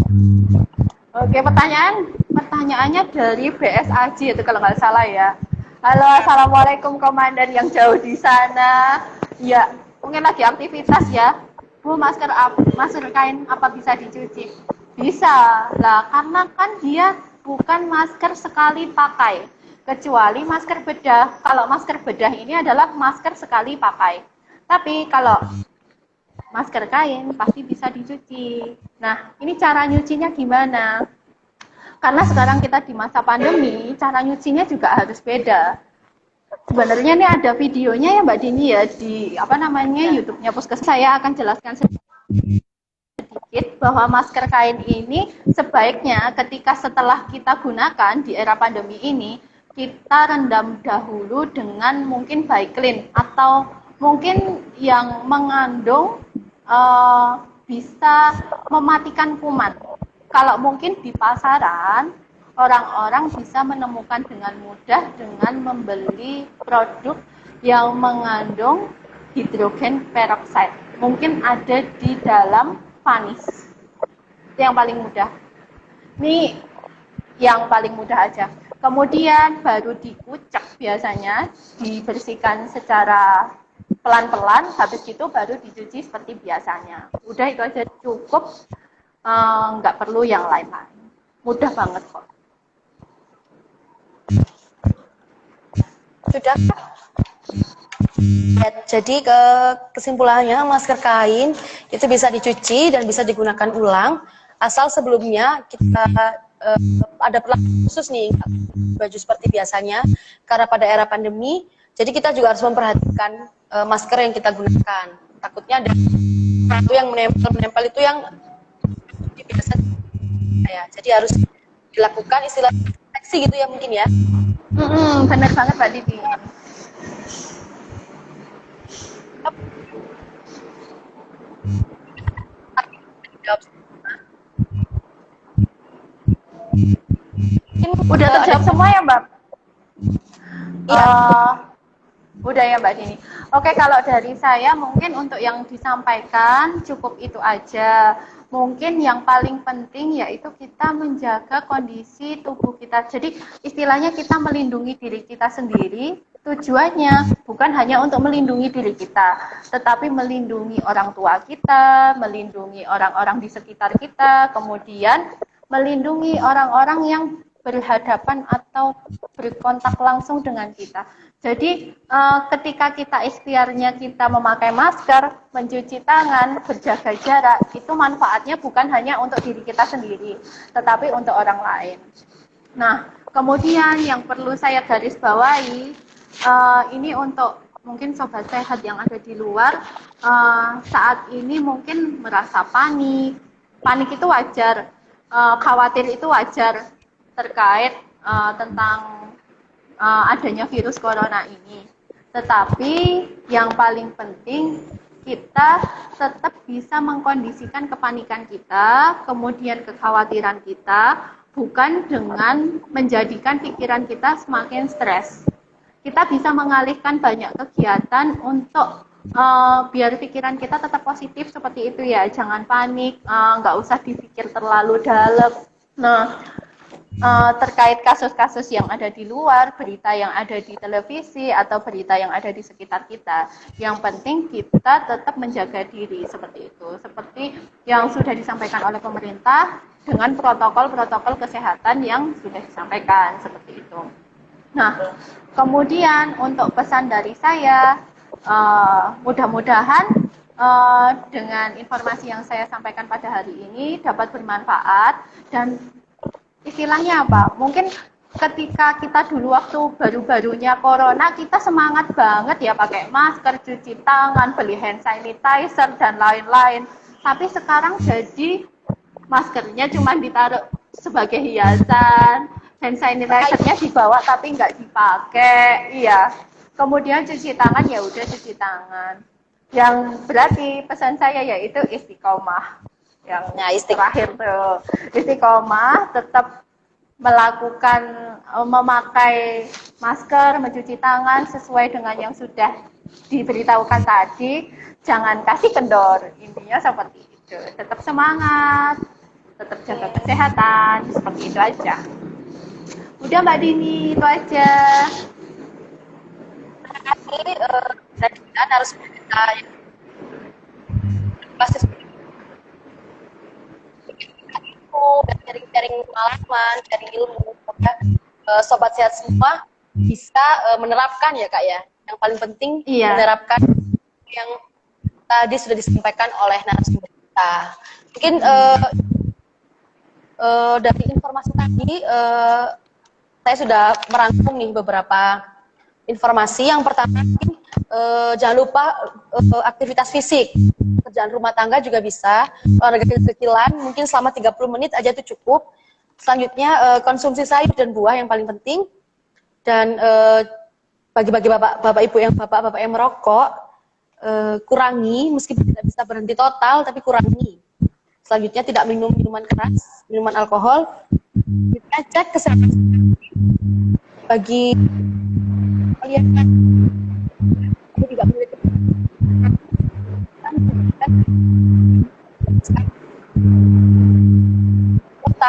Oke, pertanyaannya dari BSAJ itu kalau nggak salah ya. Halo, assalamualaikum komandan yang jauh di sana. Ya, mungkin lagi aktivitas ya. Bu, masker kain apa bisa dicuci? Bisa lah, karena kan dia bukan masker sekali pakai. Kecuali masker bedah. Kalau masker bedah ini adalah masker sekali pakai. Tapi kalau masker kain pasti bisa dicuci. Nah, ini cara nyucinya gimana? Karena sekarang kita di masa pandemi, cara nyucinya juga harus beda. Sebenarnya ini ada videonya ya Mbak Dini ya di YouTube-nya Puskesmas. Saya akan jelaskan sedikit bahwa masker kain ini sebaiknya ketika setelah kita gunakan di era pandemi ini, kita rendam dahulu dengan mungkin Baiklin atau mungkin yang mengandung bisa mematikan kuman. Kalau mungkin di pasaran, orang-orang bisa menemukan dengan mudah dengan membeli produk yang mengandung hidrogen peroksida. Mungkin ada di dalam vanis. Itu yang paling mudah. Ini yang paling mudah aja. Kemudian baru dikucek biasanya, dibersihkan secara pelan-pelan, habis itu baru dicuci seperti biasanya. Udah itu aja cukup, nggak perlu yang lain-lain. Mudah banget kok. Sudah. Ya, jadi kesimpulannya masker kain itu bisa dicuci dan bisa digunakan ulang, asal sebelumnya kita ada perlakuan khusus nih, baju seperti biasanya karena pada era pandemi. Jadi kita juga harus memperhatikan masker yang kita gunakan. Takutnya ada sesuatu yang menempel itu yang biasa ya. Jadi harus dilakukan istilah deteksi gitu ya mungkin ya. Benar banget Mbak Didi. Udah terjawab semua ya Mbak? Iya. Udah ya Mbak Dini. Oke, kalau dari saya mungkin untuk yang disampaikan cukup itu aja. Mungkin yang paling penting yaitu kita menjaga kondisi tubuh kita. Jadi istilahnya kita melindungi diri kita sendiri tujuannya bukan hanya untuk melindungi diri kita, tetapi melindungi orang tua kita, melindungi orang-orang di sekitar kita, kemudian melindungi orang-orang yang berhadapan atau berkontak langsung dengan kita. Jadi ketika kita ikhtiarnya kita memakai masker, mencuci tangan, berjaga jarak, itu manfaatnya bukan hanya untuk diri kita sendiri, tetapi untuk orang lain. Nah, kemudian yang perlu saya garis bawahi, ini untuk mungkin sobat sehat yang ada di luar, saat ini mungkin merasa panik. Panik itu wajar, khawatir itu wajar terkait tentang adanya virus corona ini. Tetapi yang paling penting kita tetap bisa mengkondisikan kepanikan kita, kemudian kekhawatiran kita, bukan dengan menjadikan pikiran kita semakin stres. Kita bisa mengalihkan banyak kegiatan untuk biar pikiran kita tetap positif seperti itu ya. Jangan panik, nggak usah dipikir terlalu dalam. Nah, terkait kasus-kasus yang ada di luar, berita yang ada di televisi, atau berita yang ada di sekitar kita. Yang penting kita tetap menjaga diri seperti itu. Seperti yang sudah disampaikan oleh pemerintah dengan protokol-protokol kesehatan yang sudah disampaikan seperti itu. Nah, kemudian untuk pesan dari saya, mudah-mudahan dengan informasi yang saya sampaikan pada hari ini dapat bermanfaat. Dan istilahnya apa? Mungkin ketika kita dulu waktu baru-barunya corona, kita semangat banget ya pakai masker, cuci tangan, beli hand sanitizer, dan lain-lain. Tapi sekarang jadi maskernya cuma ditaruh sebagai hiasan, hand sanitizer-nya dibawa tapi nggak dipakai, iya. Kemudian cuci tangan ya udah cuci tangan. Yang berarti pesan saya yaitu istiqomah. Yang terakhir tuh, istiqomah, tetap melakukan memakai masker, mencuci tangan sesuai dengan yang sudah diberitahukan tadi. Jangan kasih kendor, intinya seperti itu. Tetap semangat, tetap jaga kesehatan, seperti itu aja. Udah Mbak Dini, itu aja. Terima kasih. Dan harus kita pasti dan sharing-sharing pengalaman, sharing ilmu. Semoga sobat sehat semua bisa menerapkan ya Kak ya. Yang paling penting menerapkan yang tadi sudah disampaikan oleh narasumber kita. Mungkin dari informasi tadi saya sudah merangkum nih beberapa informasi. Yang pertama, jangan lupa aktivitas fisik, kerjaan rumah tangga juga bisa, olahraga kecil-kecilan, mungkin selama 30 menit aja itu cukup. Selanjutnya konsumsi sayur dan buah yang paling penting. Dan bagi-bagi bapak ibu yang merokok, kurangi, meskipun tidak bisa berhenti total, tapi kurangi. Selanjutnya tidak minum minuman keras, minuman alkohol. Kita cek kesehatan bagi kalian yang tidak memiliki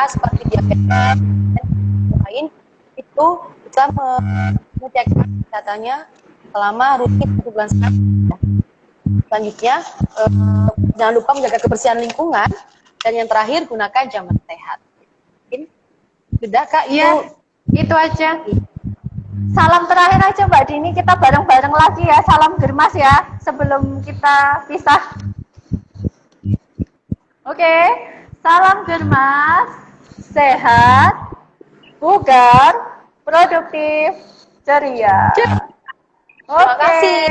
seperti diabetes dan lain, itu bisa mengecek kesehatannya selama rutin 1 bulan sekali. Selanjutnya jangan lupa menjaga kebersihan lingkungan, dan yang terakhir gunakan jaman sehat. Mungkin sudah Kak, itu aja. Salam terakhir aja Mbak Dini, kita bareng-bareng lagi ya, salam germas ya sebelum kita pisah. Oke, salam germas, sehat, bugar, produktif, ceria. Terima kasih.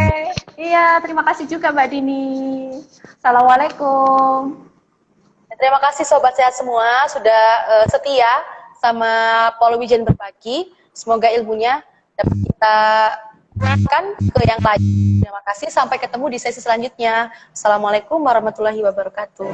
Iya, terima kasih juga Mbak Dini. Assalamualaikum. Terima kasih sobat sehat semua sudah setia sama Poluwijen Berbagi. Semoga ilmunya dapat kita terapkan ke yang lain. Terima kasih, sampai ketemu di sesi selanjutnya. Assalamualaikum warahmatullahi wabarakatuh.